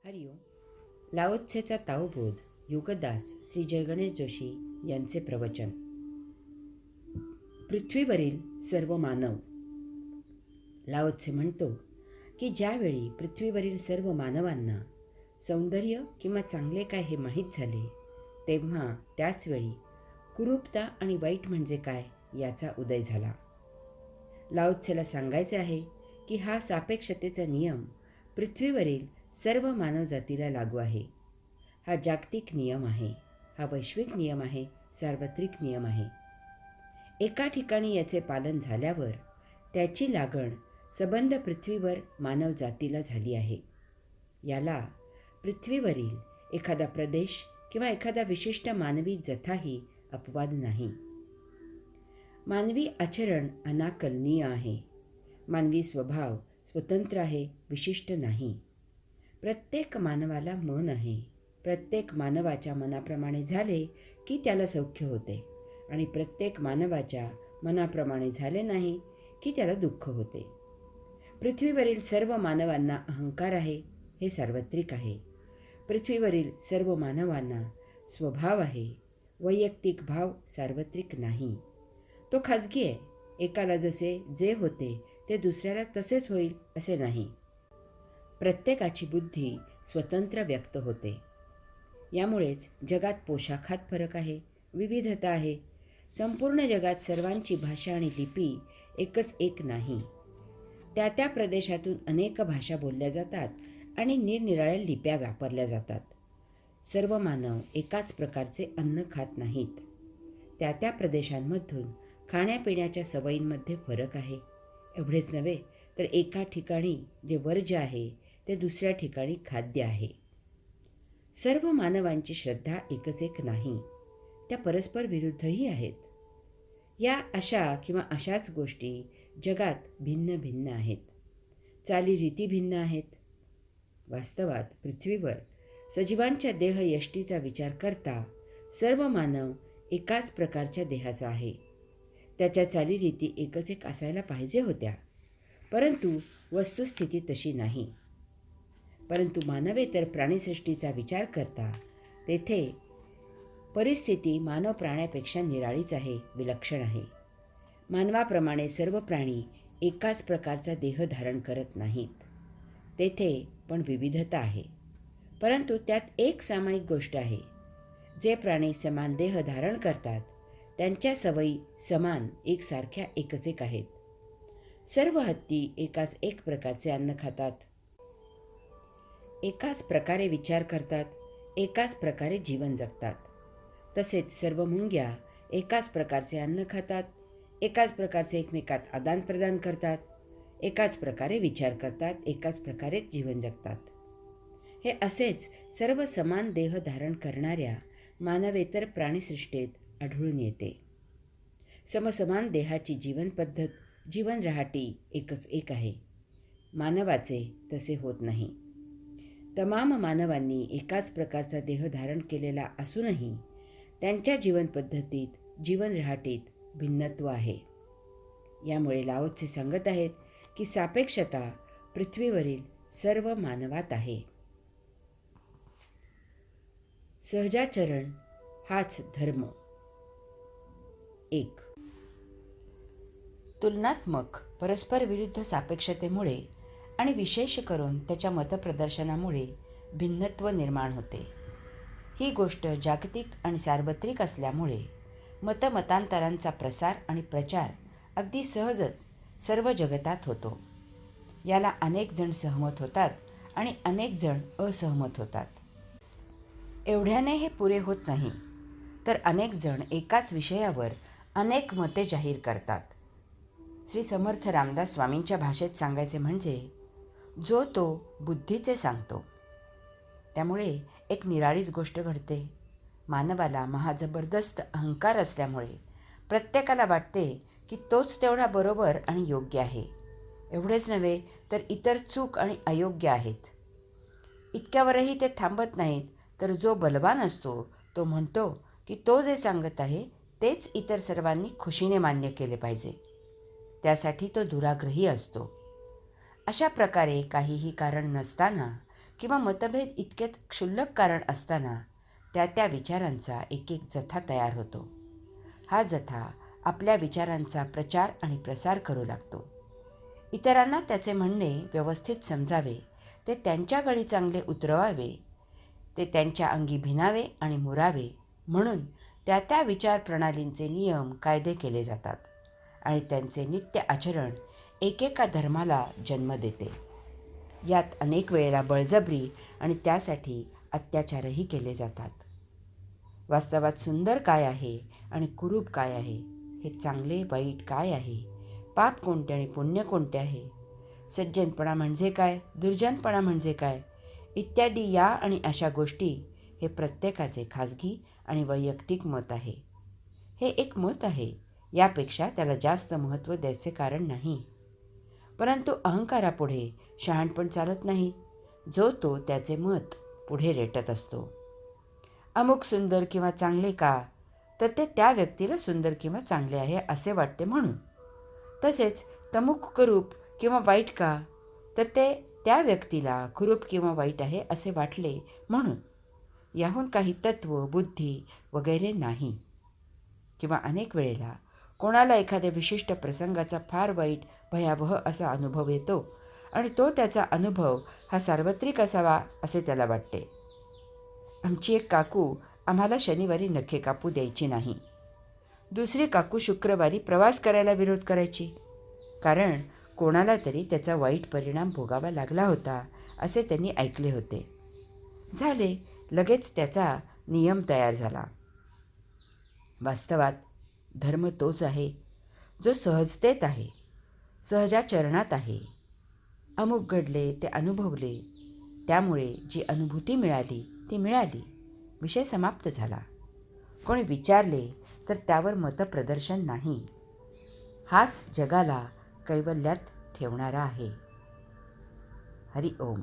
हरिओम. लाओत्सेचा ताओबोध योगदास श्री जयगणेश जोशी यांचे प्रवचन. पृथ्वीवरील सर्व मानव. लाओत्से म्हणतो की ज्यावेळी पृथ्वीवरील सर्व मानवांना सौंदर्य किंवा चांगले काय हे माहीत झाले, तेव्हा त्याचवेळी कुरूपता आणि वाईट म्हणजे काय याचा उदय झाला. लाओत्सेला सांगायचे आहे की हा सापेक्षतेचा नियम पृथ्वीवरील सर्व मानवजातीला लागू आहे. हा जागतिक नियम आहे, हा वैश्विक नियम आहे, सार्वत्रिक नियम आहे. एका ठिकाणी याचे पालन झाल्यावर त्याची लागण सबंध पृथ्वीवर मानवजातीला झाली आहे. याला पृथ्वीवरील एखादा प्रदेश किंवा एखादा विशिष्ट मानवी जथाही अपवाद नाही. मानवी आचरण अनाकलनीय आहे. मानवी स्वभाव स्वतंत्र आहे, विशिष्ट नाही. प्रत्येक मानवाला मन आहे. प्रत्येक मानवाच्या मनाप्रमाणे झाले की त्याला सौख्य होते आणि प्रत्येक मानवाच्या मनाप्रमाणे झाले नाही की त्याला दुःख होते. पृथ्वीवरील सर्व मानवांना अहंकार आहे, हे सार्वत्रिक आहे. पृथ्वीवरील सर्व मानवांना स्वभाव आहे. वैयक्तिक भाव सार्वत्रिक नाही, तो खाजगी आहे. एकाला जसे जे होते ते दुसऱ्याला तसेच होईल असे नाही. प्रत्येकाची बुद्धी स्वतंत्र व्यक्त होते. यामुळेच जगात पोशाखात फरक आहे, विविधता आहे. संपूर्ण जगात सर्वांची भाषा आणि लिपी एकच एक नाही. त्या त्या प्रदेशातून अनेक भाषा बोलल्या जातात आणि निरनिराळ्या लिप्या वापरल्या जातात. सर्व मानव एकाच प्रकारचे अन्न खात नाहीत. त्या त्या प्रदेशांमधून खाण्यापिण्याच्या सवयींमध्ये फरक आहे. एवढेच नव्हे तर एका ठिकाणी जे वर्ज्य आहे ते दुसऱ्या ठिकाणी खाद्य आहे. सर्व मानवांची श्रद्धा एकच एक नाही, त्या परस्पर विरुद्धही आहेत. या अशा किंवा अशाच गोष्टी जगात भिन्न भिन्न आहेत. चालीरीती भिन्न आहेत. वास्तवात पृथ्वीवर सजीवांच्या देहयष्टीचा विचार करता सर्व मानव एकाच प्रकारच्या देहाचा आहे. त्याच्या चालीरीती एकच एक असायला पाहिजे होत्या, परंतु वस्तुस्थिती तशी नाही. परंतु मानवेतर प्राणीसृष्टीचा विचार करता तेथे परिस्थिती मानव प्राण्यापेक्षा निराळीच आहे, विलक्षण आहे. मानवाप्रमाणे सर्व प्राणी एकाच प्रकारचा देह धारण करत नाहीत. तेथे पण विविधता आहे, परंतु त्यात एक सामायिक गोष्ट आहे. जे प्राणी समान देह धारण करतात त्यांच्या सवयी समान एकसारख्या एकच एक आहेत. सर्व हत्ती एकाच एक प्रकारचे अन्न खातात, एकाच प्रकारे विचार करतात, एकाच प्रकारे जीवन जगतात. तसेच सर्व मुंग्या एकाच प्रकारचे अन्न खातात, एकाच प्रकारचे एकमेकात आदानप्रदान करतात, एकाच प्रकारे विचार करतात, एकाच प्रकारे जीवन जगतात. हे असेच सर्व समान देह धारण करणाऱ्या मानवेतर प्राणीसृष्टीत आढळून येते. समसमान देहाची जीवन पद्धत, जीवन रहाटी एकच एक आहे. मानवाचे तसे होत नाही. तमाम मानवांनी एकाच प्रकारचा देह धारण केलेला असूनही त्यांच्या जीवन पद्धतीत, जीवन रहाटीत भिन्नत्व आहे. यामुळे लाओत्से सांगत आहेत की सापेक्षता पृथ्वीवरील सर्व मानवात आहे. सहजाचरण हाच धर्म. 1. तुलनात्मक परस्पर विरुद्ध सापेक्षतेमुळे आणि विशेष करून त्याच्या मतप्रदर्शनामुळे भिन्नत्व निर्माण होते. ही गोष्ट जागतिक आणि सार्वत्रिक असल्यामुळे मतमतांतरांचा प्रसार आणि प्रचार अगदी सहजच सर्व जगतात होतो. याला अनेक जण सहमत होतात आणि अनेक जण असहमत होतात. एवढ्याने हे पुरे होत नाही, तर अनेक जण एकाच विषयावर अनेक मते जाहीर करतात. श्री समर्थ रामदास स्वामींच्या भाषेत सांगायचे म्हणजे जो तो बुद्धीचे सांगतो. त्यामुळे एक निराळीच गोष्ट घडते. मानवाला महाजबरदस्त अहंकार असल्यामुळे प्रत्येकाला वाटते की तोच तेवढा बरोबर आणि योग्य आहे. एवढेच नव्हे तर इतर चूक आणि अयोग्य आहेत. इतक्यावरही ते थांबत नाहीत, तर जो बलवान असतो तो म्हणतो की तो जे सांगत आहे तेच इतर सर्वांनी खुशीने मान्य केले पाहिजे. त्यासाठी तो दुराग्रही असतो. अशा प्रकारे काहीही कारण नसताना किंवा मतभेद इतकेच क्षुल्लक कारण असताना त्या त्या विचारांचा एक एक जथा तयार होतो. हा जथा आपल्या विचारांचा प्रचार आणि प्रसार करू लागतो. इतरांना त्याचे म्हणणे व्यवस्थित समजावे, ते त्यांच्या गळी चांगले उतरवावे, ते त्यांच्या अंगी भिनावे आणि मुरावे म्हणून त्या त्या विचार प्रणालींचे नियम कायदे केले जातात आणि त्यांचे नित्य आचरण एकेका धर्माला जन्म देते. यात अनेक वेळेला बळजबरी आणि त्यासाठी अत्याचारही केले जातात. वास्तवात सुंदर काय आहे आणि कुरूप काय आहे, हे चांगले वाईट काय आहे, पाप कोणते आणि पुण्य कोणते आहे, सज्जनपणा म्हणजे काय, दुर्जनपणा म्हणजे काय, इत्यादी या आणि अशा गोष्टी हे प्रत्येकाचे खाजगी आणि वैयक्तिक मत आहे. हे एक मत आहे, यापेक्षा त्याला जास्त महत्त्व द्यायचे कारण नाही. परंतु अहंकारापुढे शहाणपण चालत नाही, जो तो त्याचे मत पुढे रेटत असतो. अमुक सुंदर किंवा चांगले का, तर ते त्या व्यक्तीला सुंदर किंवा चांगले आहे असे वाटते म्हणून. तसेच तमुक कुरूप किंवा वाईट का, तर ते त्या व्यक्तीला कुरूप किंवा वाईट आहे असे वाटले म्हणून. याहून काही तत्व, बुद्धी वगैरे नाही. किंवा अनेक वेळेला कोणाला एखाद्या विशिष्ट प्रसंगाचा फार वाईट भयावह असा अनुभव येतो आणि तो त्याचा अनुभव हा सार्वत्रिक असावा असे त्याला वाटते. आमची एक काकू आम्हाला शनिवारी नखे कापू द्यायची नाही. दुसरी काकू शुक्रवारी प्रवास करायला विरोध करायची, कारण कोणाला तरी त्याचा वाईट परिणाम भोगावा लागला होता असे त्यांनी ऐकले होते. झाले, लगेच त्याचा नियम तयार झाला. वास्तवात धर्म तोच आहे जो सहजतेत आहे, सहजाचरणात आहे. अमुक घडले ते अनुभवले, त्यामुळे जी अनुभूती मिळाली ती मिळाली, विषय समाप्त झाला. कोणी विचारले तर त्यावर मतप्रदर्शन नाही. हाच जगाला कैवल्यात ठेवणारा आहे. हरि ओम.